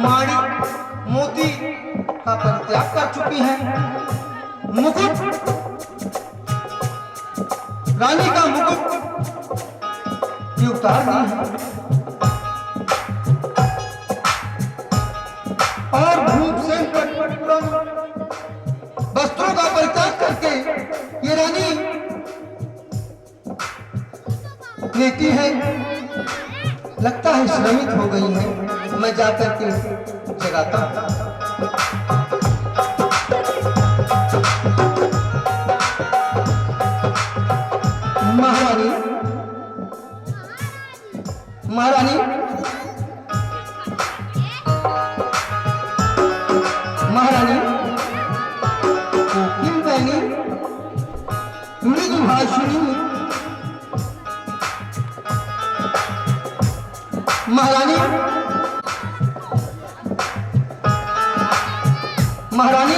माड़ी मोती का परित्याग कर चुकी हैं। मुकुट, रानी का मुकुट ये उतार दी है और धूप से वस्त्रों का परित्याग करके ये रानी लेटी है। लगता है श्रमित हो गई है। मैं जाकर के जगाता हूं। महारानी, महारानी, महारानी, कोकिल बहनी, मृदुभाषिणी, महारानी, महारानी,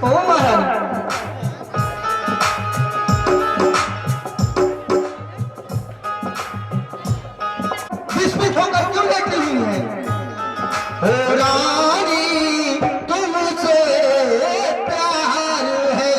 ओ महारानी, विस्मित होकर क्यों लेटी हुई है? ओ रानी, तुमसे प्यार है।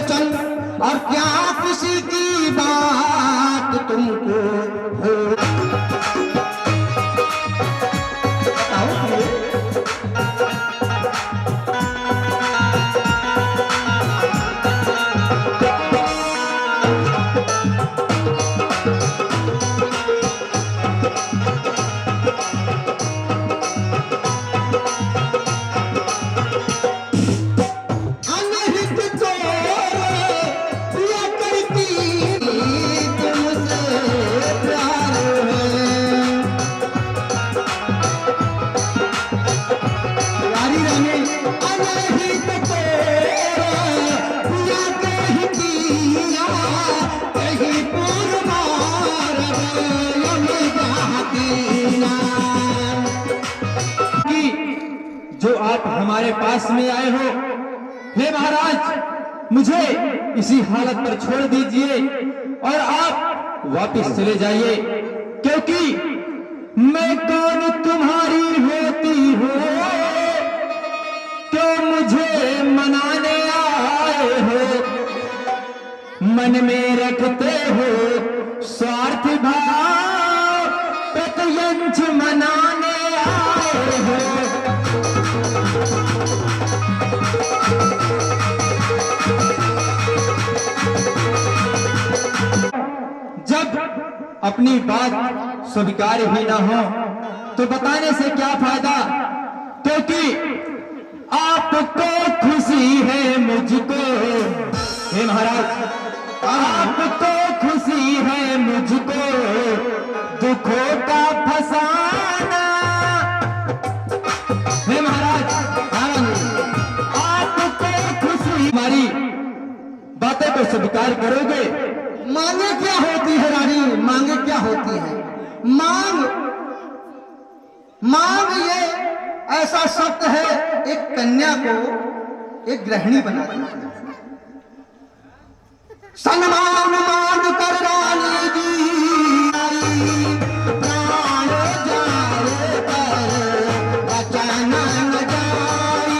महारानी, और क्या किसी की बात तुमको हो? जो आप हमारे पास में आए हो, हे महाराज, मुझे इसी हालत पर छोड़ दीजिए और आप वापस चले जाइए, क्योंकि मैं कौन तुम्हारी होती हूँ, क्यों मुझे मनाने आए हो, मन में रखते हो स्वार्थ भाव, प्रत्यंच मनाने आए हो। जब अपनी बात स्वीकार ही ना हो तो बताने से क्या फायदा, क्योंकि आपको खुशी है मुझको, हे महाराज, आपको खुशी है मुझको दुखों का फसाना। हे महाराज, आपको खुशी, हमारी बातें को स्वीकार करोगे? मांगे क्या होती है रानी, मांगे क्या होती है? मांग, मांग ये ऐसा शब्द है, एक कन्या को एक गृहिणी बना देता है। सन्मान मान कर रानी जी प्राण जाए पर बचन न जाई।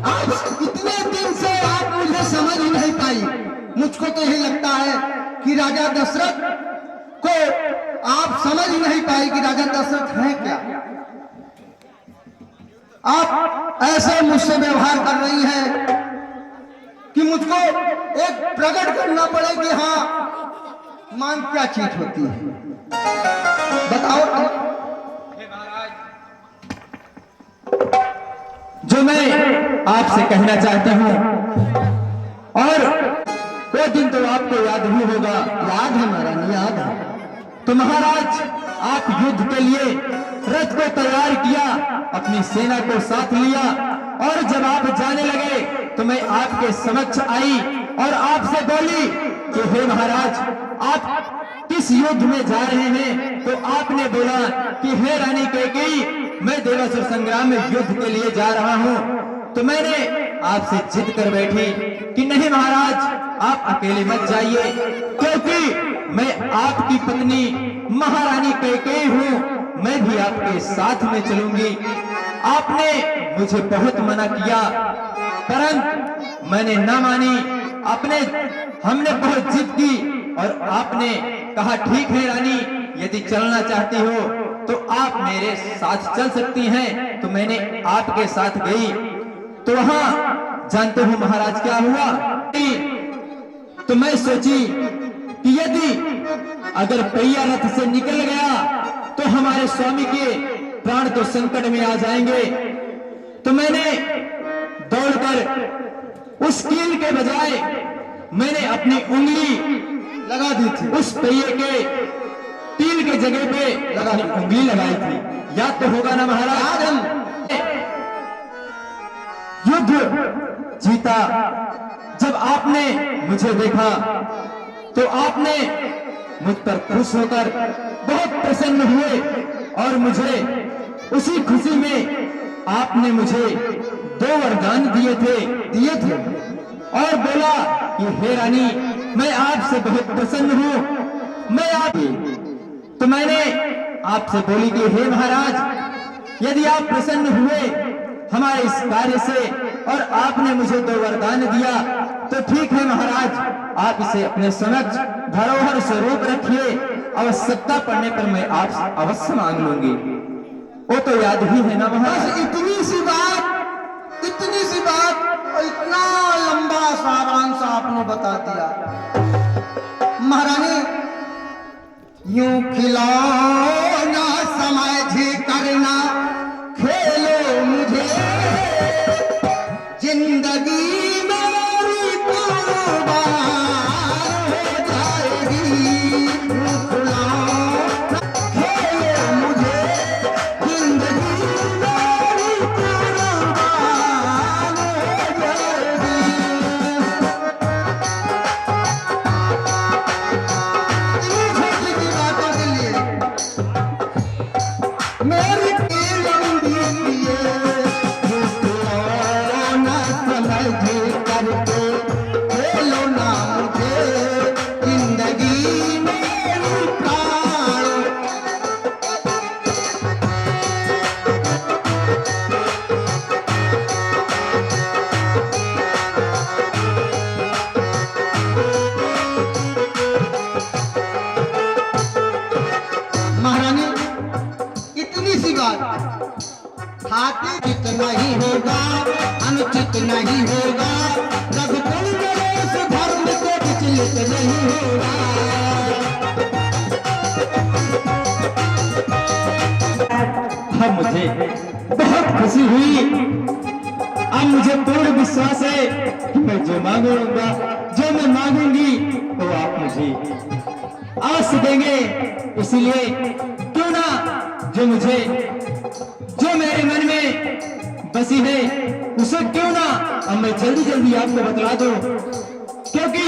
आज इतने दिन से आप मुझे समझ नहीं पाई। मुझको तो यही लगता है कि राजा दशरथ को आप समझ ही नहीं पाई कि राजा दशरथ हैं क्या। आप ऐसे मुझसे व्यवहार कर रही हैं कि मुझको एक प्रकट करना पड़े कि हाँ मांग क्या चीज होती है, बताओ। जो मैं आपसे कहना चाहता हूं, और वो दिन तो आपको याद ही होगा। याद है महारानी, याद है। तो महाराज, आप युद्ध के लिए रथ को तैयार किया, अपनी सेना को साथ लिया, और जब आप जाने लगे तो मैं आपके समक्ष आई और आपसे बोली कि हे महाराज, आप किस युद्ध में जा रहे हैं? तो आपने बोला कि हे रानी कैकेयी, मैं देवासुर संग्राम में युद्ध के लिए जा रहा हूं। तो मैंने आपसे जिद कर बैठी कि नहीं महाराज, आप अकेले मत जाइए, क्योंकि मैं आपकी पत्नी महारानी कैकेयी हूं, मैं भी आपके साथ में चलूंगी। आपने मुझे बहुत मना किया, परंतु मैंने न मानी। हमने बहुत जिद की और आपने कहा ठीक है रानी, यदि चलना चाहती हो तो आप मेरे साथ चल सकती हैं। तो मैंने आपके साथ गई। तो वहां जानते हो महाराज क्या हुआ? तो मैं सोची कि यदि अगर पहिया रथ से निकल गया तो हमारे स्वामी के प्राण तो संकट में आ जाएंगे। तो मैंने दौड़कर उस कील के बजाय मैंने अपनी उंगली लगा दी थी, उस पहिए के कील के जगह पे अपनी उंगली लगाई थी। याद तो होगा ना महाराज? युद्ध जीता। जब आपने मुझे देखा तो आपने मुझ पर खुश होकर बहुत प्रसन्न हुए, और मुझे उसी खुशी में आपने मुझे 2 वरदान दिए थे और बोला कि हे रानी, मैं आपसे बहुत प्रसन्न हूं, मैं आप। तो मैंने आपसे बोली कि हे महाराज, यदि आप प्रसन्न हुए हमारे इस कार्य से और आपने मुझे 2 वरदान दिया तो ठीक है महाराज, आप इसे अपने समक्ष धरोहर स्वरूप रखिए। आवश्यकता पड़ने पर मैं आपसे अवश्य मांग लूंगी। वो तो याद ही है ना महाराज? इतनी सी बात, इतनी सी बात और इतना लंबा सारांश आपने बता दिया। महारानी, यूं खिलौना समझ करना खेलो मुझे, जिंदगी मेरी कुर्बान हो जाएगी। यूं खिलौना खेलो मुझे, जिंदगी मेरी कुर्बान हो जाएगी। इतनी छोटी सी बातों के लिए मेरी लंबी करके खेलो ना मुझे, जिंदगी मेरी प्राण। महारानी, इतनी सी बात, खाते चित नहीं होगा, अनुचित नहीं होगा, रघुकुल नरेश धर्म को विचलित नहीं होगा। अब मुझे बहुत खुशी हुई। अब मुझे पूर्ण विश्वास है कि मैं जो मांगूंगा, जो मैं मांगूंगी वो आप मुझे अवश्य देंगे। इसलिए क्यों ना जो मेरे मन में बसी है उसे क्यों ना अब मैं जल्दी जल्दी आपको बतला दूं, क्योंकि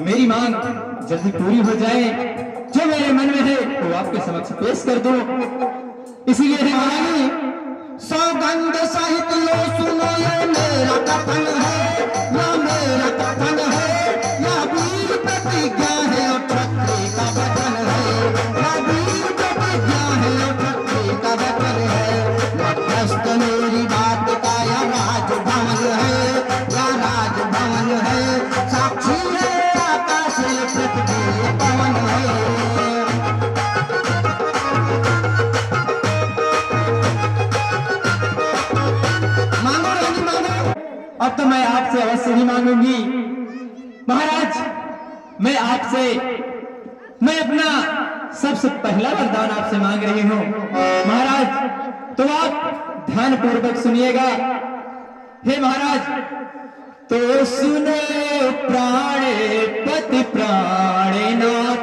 मेरी मांग जल्दी पूरी हो जाए। जो मेरे मन में है वो आपके समक्ष पेश कर दूं। इसीलिए महारानी, सौगंध सहित लो सुनो, ये मेरा कथन है, या मेरा कथन है, या वीर प्रतिज्ञा है और क्षत्रिय का वचन है, या वीर प्रतिज्ञा है और क्षत्रिय का वचन है। मध्यस्थ मेरी बात का या राजभवन है, या राजभवन है, साक्षी है आकाश पृथ्वी पवन है। अब तो मैं आपसे अवश्य ही मांगूंगी। महाराज, मैं अपना सबसे पहला वरदान आपसे मांग रही हूँ। महाराज, तो आप ध्यान पूर्वक सुनिएगा। हे महाराज, तो सुनो प्राणे पति प्राणनाथ,